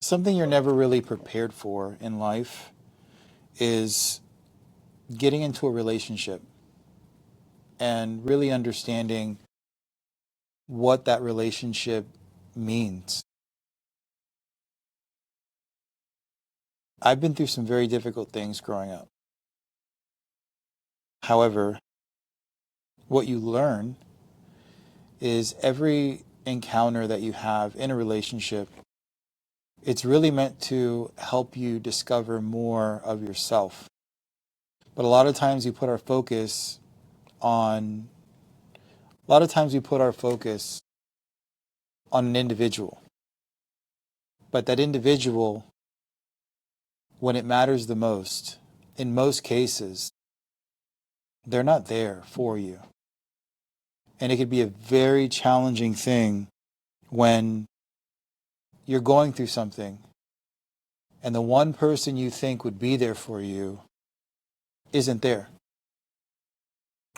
Something you're never really prepared for in life is getting into a relationship and really understanding what that relationship means. I've been through some very difficult things growing up. However, what you learn is every encounter that you have in a relationship, it's really meant to help you discover more of yourself. But a lot of times we put our focus on an individual. But that individual, when it matters the most, in most cases, they're not there for you. And it could be a very challenging thing when you're going through something and the one person you think would be there for you isn't there.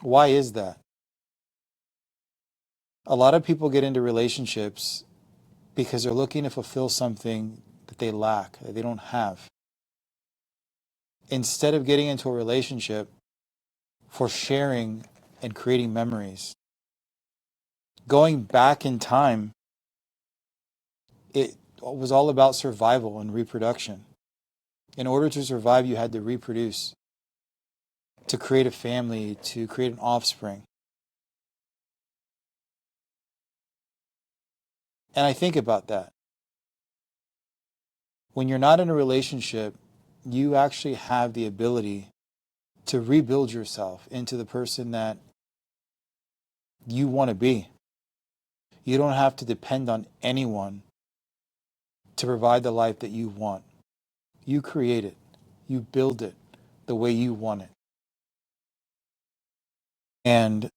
Why is that? A lot of people get into relationships because they're looking to fulfill something that they lack, that they don't have. Instead of getting into a relationship for sharing and creating memories. Going back in time, it was all about survival and reproduction. In order to survive, you had to reproduce, to create a family, to create an offspring. And I think about that. When you're not in a relationship, you actually have the ability to rebuild yourself into the person that you want to be. You don't have to depend on anyone to provide the life that you want. You create it. You build it the way you want it. And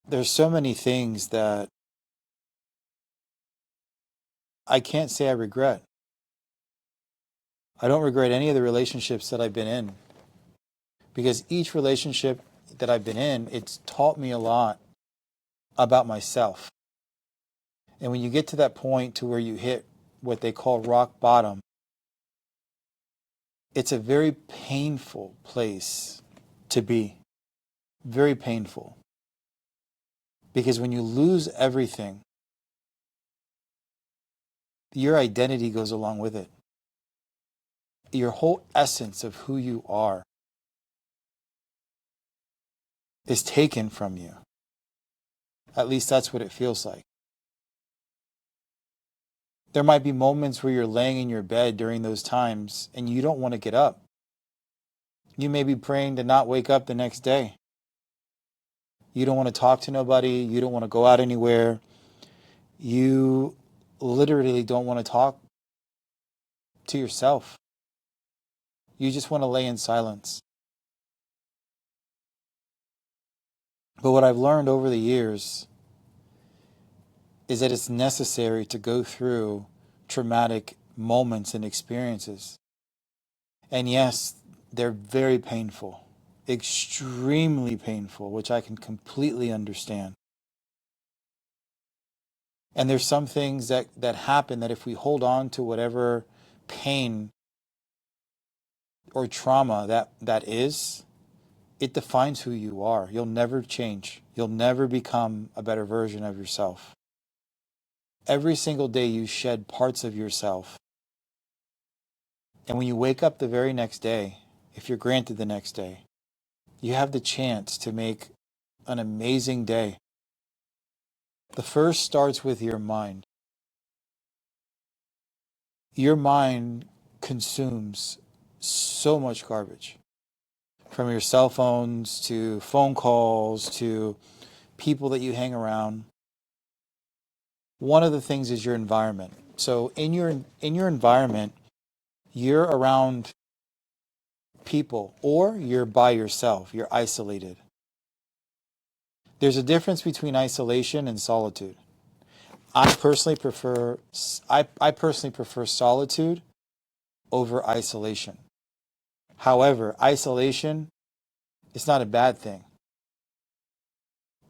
there's so many things that I can't say I regret. I don't regret any of the relationships that I've been in, because each relationship that I've been in, it's taught me a lot about myself. And when you get to that point to where you hit what they call rock bottom, it's a very painful place to be. Very painful. Because when you lose everything, your identity goes along with it. Your whole essence of who you are is taken from you. At least that's what it feels like. There might be moments where you're laying in your bed during those times and you don't want to get up. You may be praying to not wake up the next day. You don't want to talk to nobody. You don't want to go out anywhere. You literally don't want to talk to yourself. You just want to lay in silence. But what I've learned over the years is that it's necessary to go through traumatic moments and experiences. And yes, they're very painful, extremely painful, which I can completely understand. And there's some things that happen that if we hold on to whatever pain or trauma that is, it defines who you are. You'll never change. You'll never become a better version of yourself. Every single day you shed parts of yourself. And when you wake up the very next day, if you're granted the next day, you have the chance to make an amazing day. The first starts with your mind. Your mind consumes so much garbage. From your cell phones to phone calls to people that you hang around. One of the things is your environment. So in your environment, you're around people or you're by yourself, you're isolated. There's a difference between isolation and solitude. I personally prefer solitude over isolation. However, isolation is not a bad thing,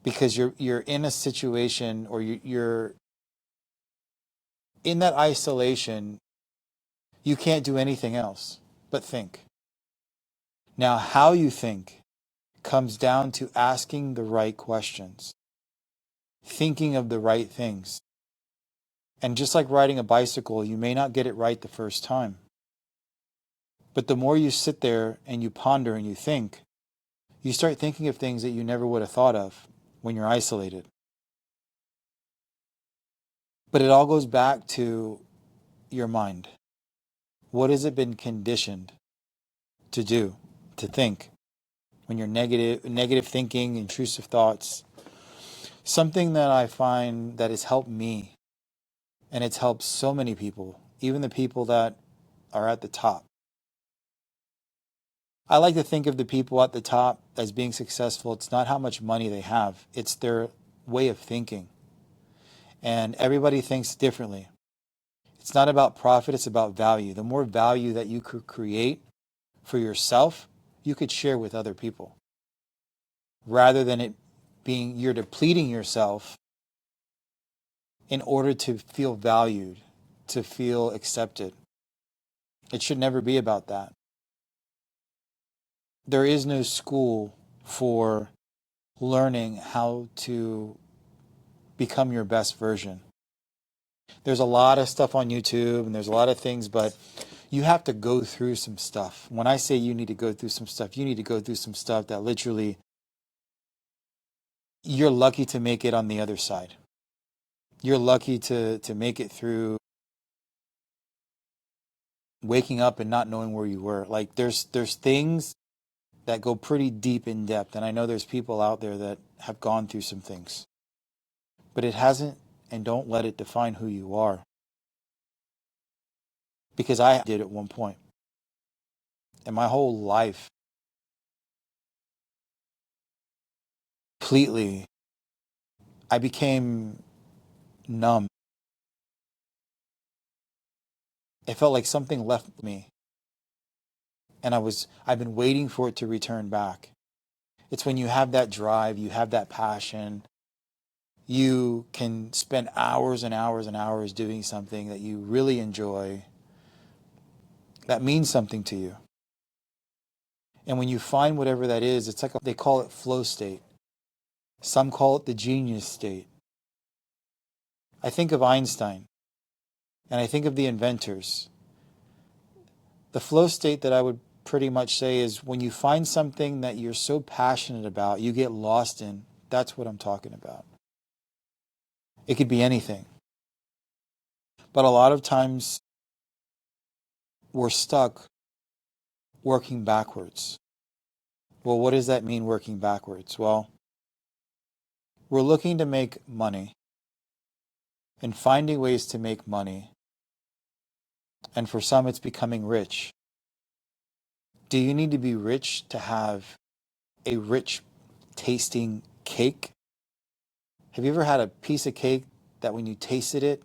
because you're in a situation, or you're in that isolation, you can't do anything else but think. Now, how you think comes down to asking the right questions, thinking of the right things. And just like riding a bicycle, you may not get it right the first time. But the more you sit there and you ponder and you think, you start thinking of things that you never would have thought of when you're isolated. But it all goes back to your mind. What has it been conditioned to do, to think? When you're negative thinking, intrusive thoughts. Something that I find that has helped me, and it's helped so many people, even the people that are at the top. I like to think of the people at the top as being successful. It's not how much money they have, it's their way of thinking. And everybody thinks differently. It's not about profit, it's about value. The more value that you could create for yourself, you could share with other people. Rather than it being you're depleting yourself in order to feel valued, to feel accepted. It should never be about that. There is no school for learning how to become your best version. There's a lot of stuff on YouTube and there's a lot of things, but you have to go through some stuff. When I say you need to go through some stuff, you need to go through some stuff that literally you're lucky to make it on the other side. You're lucky to make it through waking up and not knowing where you were. Like there's things that go pretty deep in depth, and I know there's people out there that have gone through some things. But it hasn't, and don't let it define who you are. Because I did at one point. And my whole life completely, I became numb. It felt like something left me. And I've been waiting for it to return back. It's when you have that drive, you have that passion, you can spend hours and hours and hours doing something that you really enjoy, that means something to you. And when you find whatever that is, it's like they call it flow state. Some call it the genius state. I think of Einstein, and I think of the inventors. The flow state that I would pretty much say is when you find something that you're so passionate about, you get lost in. That's what I'm talking about. It could be anything. But a lot of times we're stuck working backwards. Well, what does that mean, working backwards? Well, we're looking to make money and finding ways to make money. And for some, it's becoming rich. Do you need to be rich to have a rich tasting cake? Have you ever had a piece of cake that when you tasted it,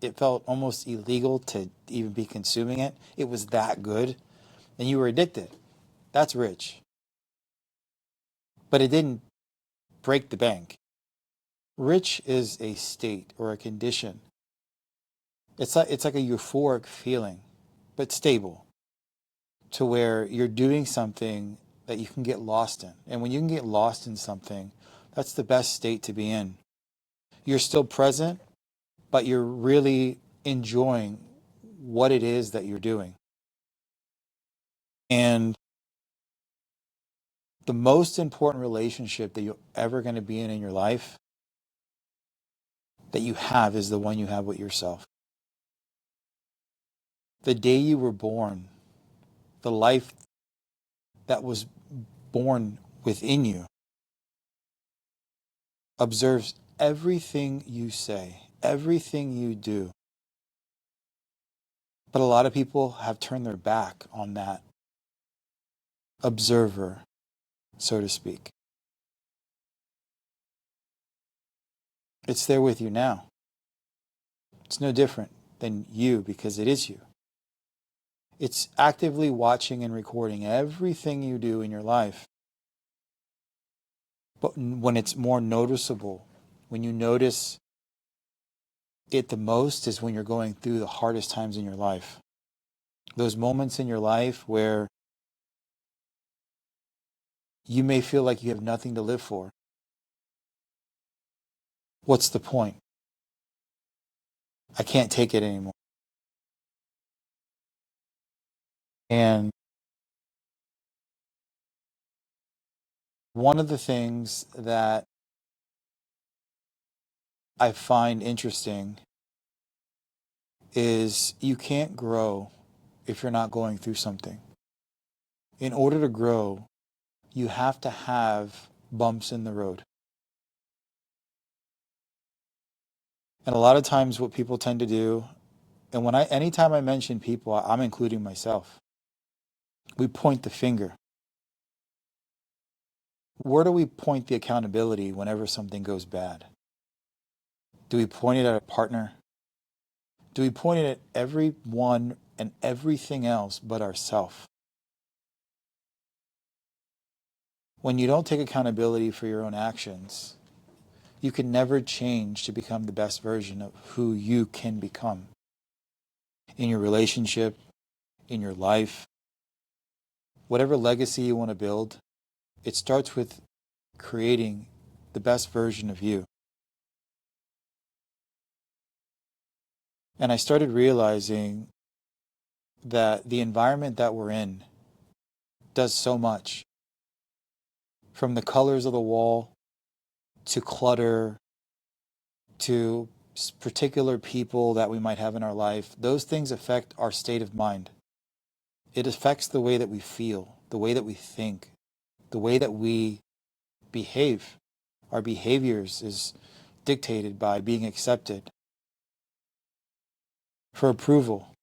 it felt almost illegal to even be consuming it? It was that good, and you were addicted. That's rich. But it didn't break the bank. Rich is a state or a condition. It's like a euphoric feeling, but stable, to where you're doing something that you can get lost in. And when you can get lost in something, that's the best state to be in. You're still present, but you're really enjoying what it is that you're doing. And the most important relationship that you're ever going to be in your life that you have is the one you have with yourself. The day you were born, the life that was born within you observes everything you say, everything you do. But a lot of people have turned their back on that observer, so to speak. It's there with you now. It's no different than you because it is you. It's actively watching and recording everything you do in your life. But when it's more noticeable, when you notice it the most is when you're going through the hardest times in your life. Those moments in your life where you may feel like you have nothing to live for. What's the point? I can't take it anymore. And one of the things that I find interesting is you can't grow if you're not going through something. In order to grow, you have to have bumps in the road. And a lot of times what people tend to do, and anytime I mention people, I'm including myself, we point the finger. Where do we point the accountability whenever something goes bad? Do we point it at a partner? Do we point it at everyone and everything else but ourselves? When you don't take accountability for your own actions, you can never change to become the best version of who you can become. In your relationship, in your life, whatever legacy you want to build, it starts with creating the best version of you. And I started realizing that the environment that we're in does so much. From the colors of the wall, to clutter, to particular people that we might have in our life, those things affect our state of mind. It affects the way that we feel, the way that we think, the way that we behave. Our behaviors is dictated by being accepted. For approval,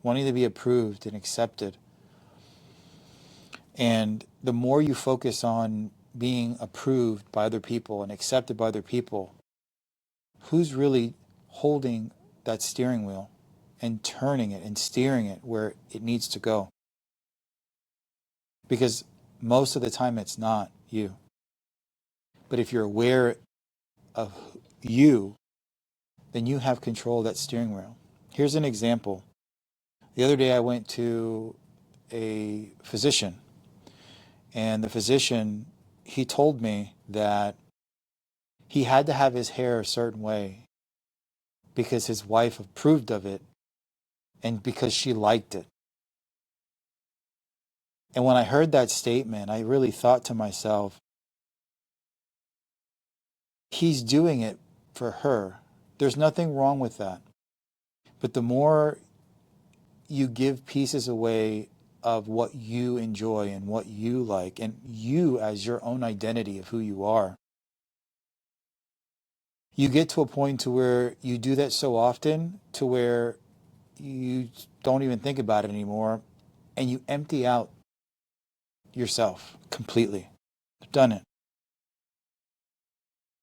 wanting to be approved and accepted. And the more you focus on being approved by other people and accepted by other people, who's really holding that steering wheel and turning it and steering it where it needs to go? Because most of the time it's not you. But if you're aware of you, then you have control of that steering wheel. Here's an example. The other day I went to a physician, and the physician, he told me that he had to have his hair a certain way because his wife approved of it and because she liked it. And when I heard that statement, I really thought to myself, he's doing it for her. There's nothing wrong with that. But the more you give pieces away of what you enjoy and what you like, and you as your own identity of who you are, you get to a point to where you do that so often to where you don't even think about it anymore, and you empty out yourself completely. I've done it.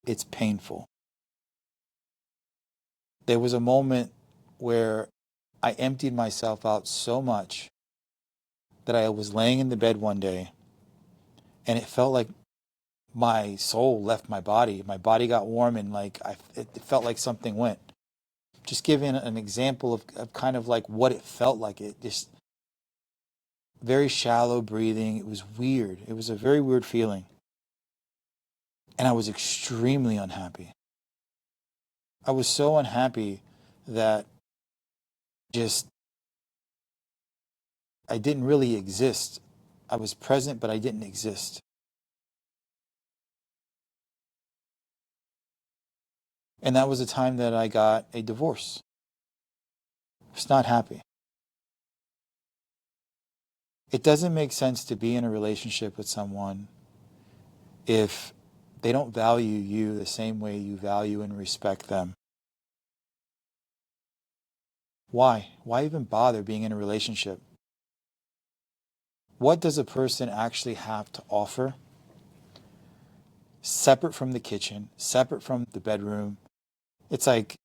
It's painful. There was a moment where I emptied myself out so much that I was laying in the bed one day, and it felt like my soul left my body. My body got warm, and it felt like something went. Just giving an example of kind of like what it felt like. It just very shallow breathing. It was weird. It was a very weird feeling. And I was extremely unhappy. I was so unhappy that just I didn't really exist. I was present, but I didn't exist. And that was the time that I got a divorce. I was not happy. It doesn't make sense to be in a relationship with someone if they don't value you the same way you value and respect them. Why? Why even bother being in a relationship? What does a person actually have to offer? Separate from the kitchen, separate from the bedroom. It's like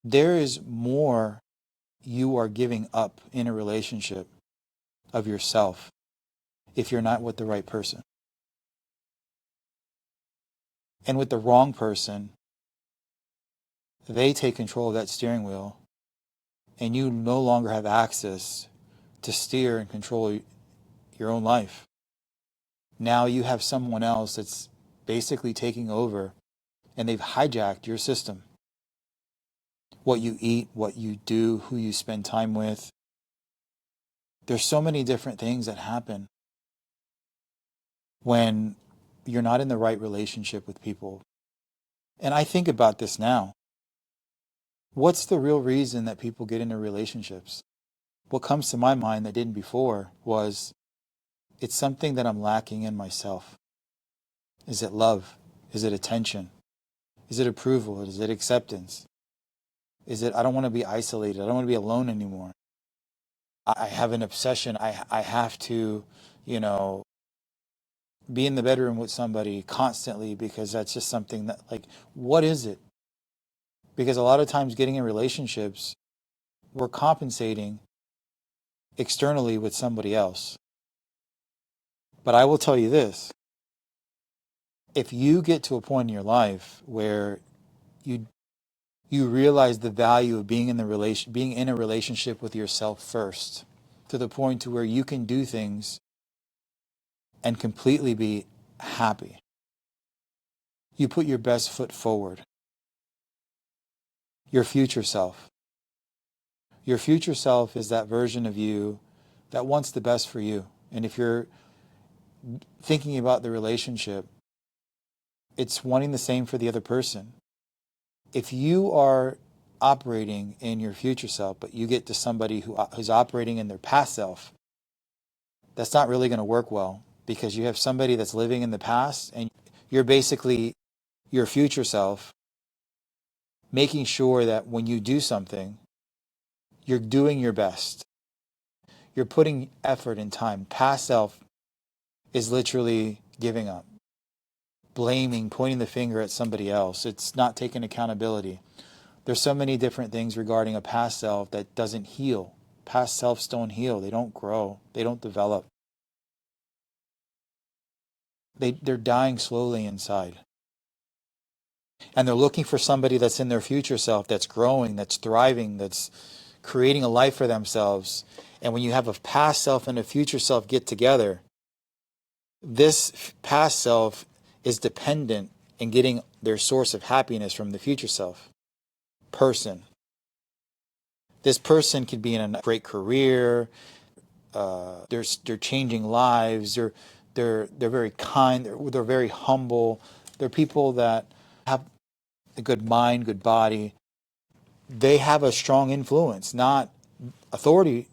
there is more you are giving up in a relationship of yourself if you're not with the right person. And with the wrong person, they take control of that steering wheel, and you no longer have access to steer and control your own life. Now you have someone else that's basically taking over, and they've hijacked your system. What you eat, what you do, who you spend time with. There's so many different things that happen when you're not in the right relationship with people. And I think about this now. What's the real reason that people get into relationships? What comes to my mind that didn't before was, it's something that I'm lacking in myself. Is it love? Is it attention? Is it approval? Is it acceptance? Is it, I don't want to be isolated. I don't want to be alone anymore. I have an obsession. I have to, be in the bedroom with somebody constantly because that's just something that, like, what is it? Because a lot of times getting in relationships, we're compensating externally with somebody else. But I will tell you this. If you get to a point in your life where you realize the value of being in a relationship with yourself first, to the point to where you can do things and completely be happy. You put your best foot forward. Your future self. Your future self is that version of you that wants the best for you. And if you're thinking about the relationship, it's wanting the same for the other person. If you are operating in your future self, but you get to somebody who's operating in their past self, that's not really going to work well, because you have somebody that's living in the past and you're basically your future self making sure that when you do something, you're doing your best. You're putting effort and time. Past self is literally giving up, blaming, pointing the finger at somebody else. It's not taking accountability. There's so many different things regarding a past self that doesn't heal. Past selves don't heal. They don't grow. They don't develop. They're dying slowly inside. And they're looking for somebody that's in their future self, that's growing, that's thriving, that's creating a life for themselves. And when you have a past self and a future self get together, this past self is dependent in getting their source of happiness from the future self person. This person could be in a great career. They're changing lives. They're very kind. They're very humble. They're people that have a good mind, good body. They have a strong influence, not authority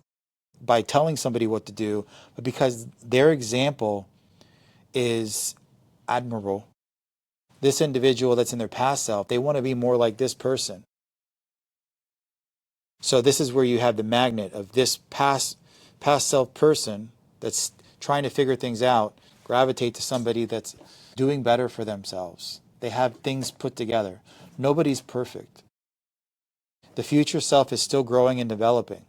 by telling somebody what to do, but because their example is admirable. This individual that's in their past self, they want to be more like this person. So this is where you have the magnet of this past self person that's trying to figure things out, gravitate to somebody that's doing better for themselves. They have things put together. Nobody's perfect. The future self is still growing and developing.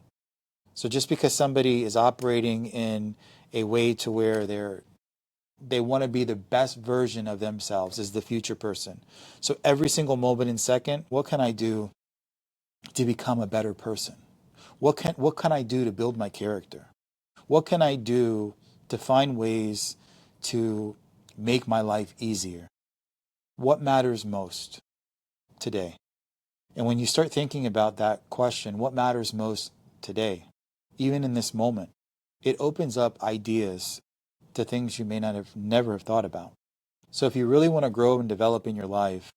So just because somebody is operating in a way to where they want to be the best version of themselves as the future person. So every single moment and second, what can I do to become a better person? What can I do to build my character? What can I do to find ways to make my life easier? What matters most today? And when you start thinking about that question, what matters most today, even in this moment, it opens up ideas to things you may never have thought about. So if you really want to grow and develop in your life,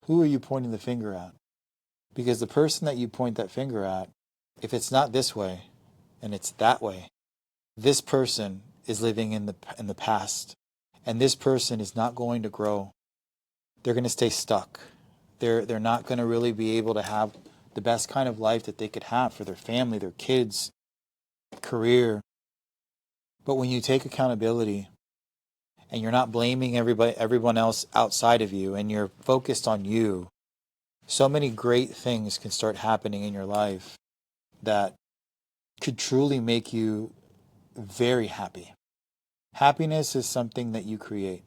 who are you pointing the finger at? Because the person that you point that finger at, if it's not this way and it's that way, this person is living in the past, and this person is not going to grow. They're going to stay stuck. They're not going to really be able to have the best kind of life that they could have for their family, their kids, career. But when you take accountability and you're not blaming everyone else outside of you, and you're focused on you, so many great things can start happening in your life that could truly make you very happy. Happiness is something that you create,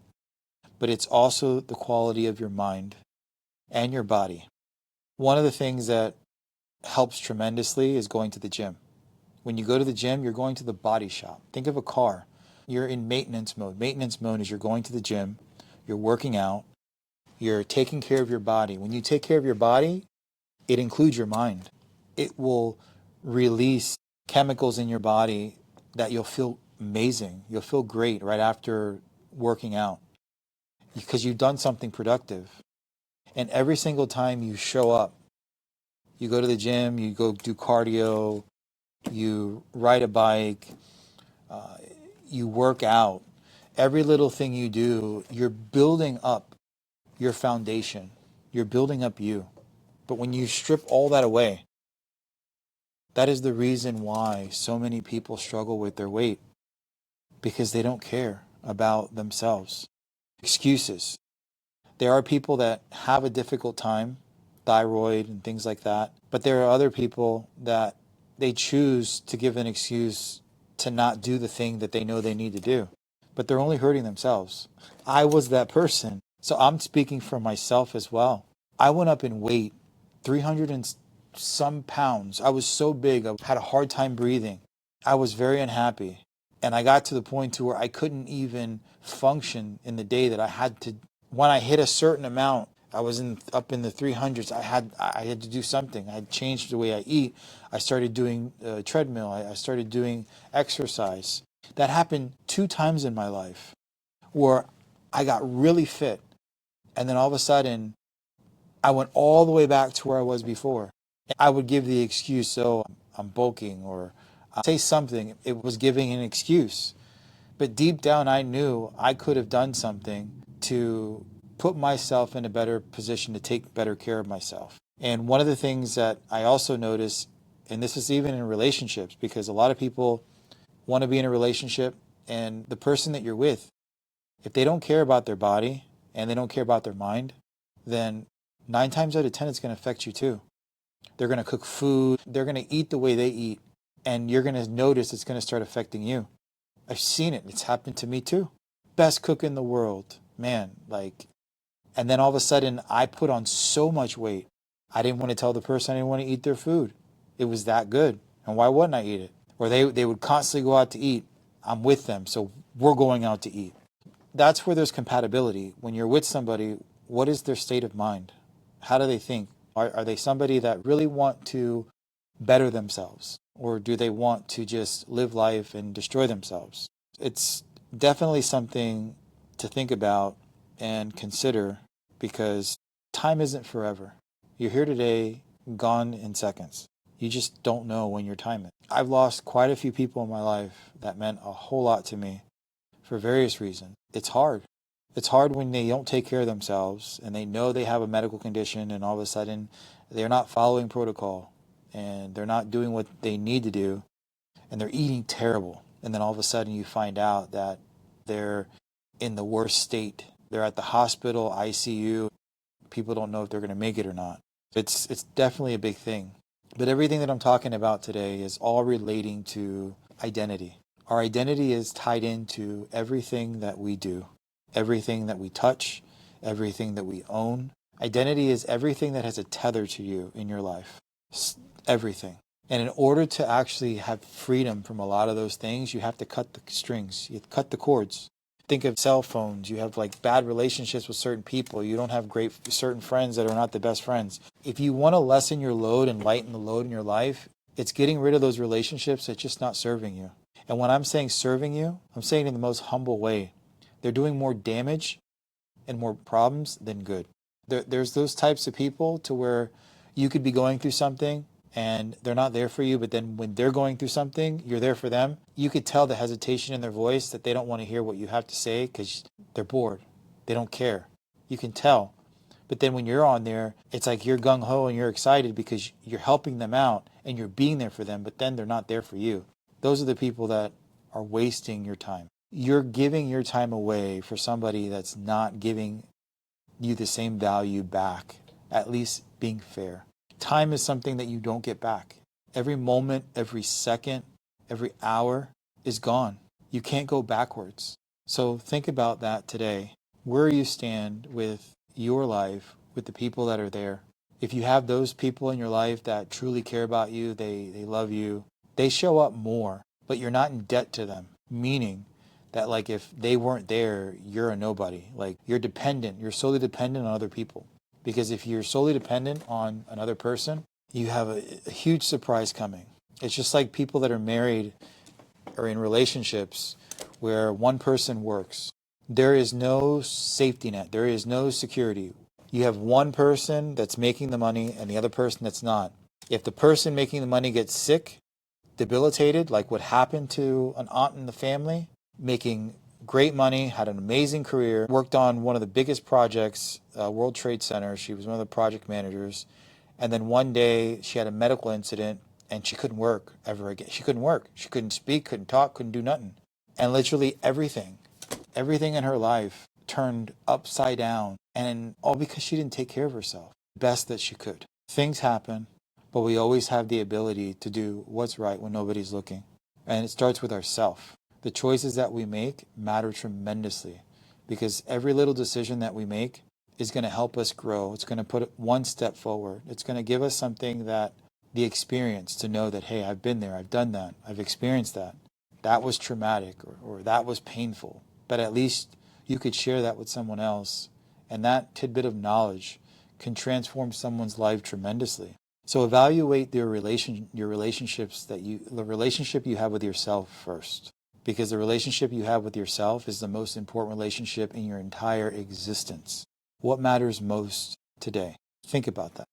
but it's also the quality of your mind and your body. One of the things that helps tremendously is going to the gym. When you go to the gym, you're going to the body shop. Think of a car. You're in maintenance mode. Maintenance mode is you're going to the gym, you're working out, you're taking care of your body. When you take care of your body, it includes your mind. It will release chemicals in your body that you'll feel amazing. You'll feel great right after working out because you've done something productive. And every single time you show up, you go to the gym, you go do cardio, you ride a bike, you work out. Every little thing you do, you're building up your foundation. You're building up you. But when you strip all that away, that is the reason why so many people struggle with their weight, because they don't care about themselves. Excuses. There are people that have a difficult time, thyroid and things like that, but there are other people that they choose to give an excuse to not do the thing that they know they need to do, but they're only hurting themselves. I was that person, so I'm speaking for myself as well. I went up in weight, 300 and some pounds. I was so big, I had a hard time breathing. I was very unhappy. And I got to the point to where I couldn't even function in the day that I had to. When I hit a certain amount, I was up in the 300s. I had to do something. I had changed the way I eat. I started doing treadmill. I started doing exercise. That happened 2 times in my life where I got really fit. And then all of a sudden, I went all the way back to where I was before. I would give the excuse, oh, I'm bulking, or say something. It was giving an excuse. But deep down, I knew I could have done something to put myself in a better position to take better care of myself. And one of the things that I also notice, and this is even in relationships, because a lot of people want to be in a relationship, and the person that you're with, if they don't care about their body and they don't care about their mind, then 9 times out of 10, it's going to affect you too. They're going to cook food. They're going to eat the way they eat. And you're going to notice it's going to start affecting you. I've seen it. It's happened to me too. Best cook in the world. Man, and then all of a sudden I put on so much weight. I didn't want to tell the person I didn't want to eat their food. It was that good. And why wouldn't I eat it? Or they would constantly go out to eat. I'm with them, so we're going out to eat. That's where there's compatibility. When you're with somebody, what is their state of mind? How do they think? Are they somebody that really want to better themselves? Or do they want to just live life and destroy themselves? It's definitely something to think about and consider, because time isn't forever. You're here today, gone in seconds. You just don't know when your time is. I've lost quite a few people in my life that meant a whole lot to me for various reasons. It's hard. It's hard when they don't take care of themselves and they know they have a medical condition, and all of a sudden they're not following protocol and they're not doing what they need to do, and they're eating terrible. And then all of a sudden you find out that they're in the worst state. They're at the hospital, ICU. People don't know if they're going to make it or not. It's definitely a big thing. But everything that I'm talking about today is all relating to identity. Our identity is tied into everything that we do, everything that we touch, everything that we own. Identity is everything that has a tether to you in your life. Everything. And in order to actually have freedom from a lot of those things, you have to cut the strings. You cut the cords. Think of cell phones. You have bad relationships with certain people. You don't have certain friends that are not the best friends. If you want to lessen your load and lighten the load in your life, it's getting rid of those relationships that's just not serving you. And when I'm saying serving you, I'm saying it in the most humble way. They're doing more damage and more problems than good. There's those types of people to where you could be going through something and they're not there for you, but then when they're going through something, you're there for them. You could tell the hesitation in their voice that they don't want to hear what you have to say because they're bored. They don't care. You can tell. But then when you're on there, it's like you're gung-ho and you're excited because you're helping them out and you're being there for them, but then they're not there for you. Those are the people that are wasting your time. You're giving your time away for somebody that's not giving you the same value back, at least being fair. Time is something that you don't get back. Every moment, every second, every hour is gone. You can't go backwards. So think about that today. Where you stand with your life, with the people that are there. If you have those people in your life that truly care about you, they love you, they show up more, but you're not in debt to them. Meaning that like if they weren't there, you're a nobody. Like you're dependent, you're solely dependent on other people. Because if you're solely dependent on another person, you have a huge surprise coming. It's just like people that are married or in relationships where one person works. There is no safety net. There is no security. You have one person that's making the money and the other person that's not. If the person making the money gets sick, debilitated, like what happened to an aunt in the family, making great money, had an amazing career, worked on one of the biggest projects, World Trade Center. She was one of the project managers. And then one day she had a medical incident and she couldn't work ever again. She couldn't work. She couldn't speak, couldn't talk, couldn't do nothing. And literally everything in her life turned upside down. And all because she didn't take care of herself best that she could. Things happen, but we always have the ability to do what's right when nobody's looking. And it starts with ourselves. The choices that we make matter tremendously because every little decision that we make is going to help us grow. It's going to put one step forward. It's going to give us something that the experience to know that, hey, I've been there, I've done that, I've experienced that. That was traumatic or that was painful. But at least you could share that with someone else. And that tidbit of knowledge can transform someone's life tremendously. So evaluate your relationships the relationship you have with yourself first. Because the relationship you have with yourself is the most important relationship in your entire existence. What matters most today? Think about that.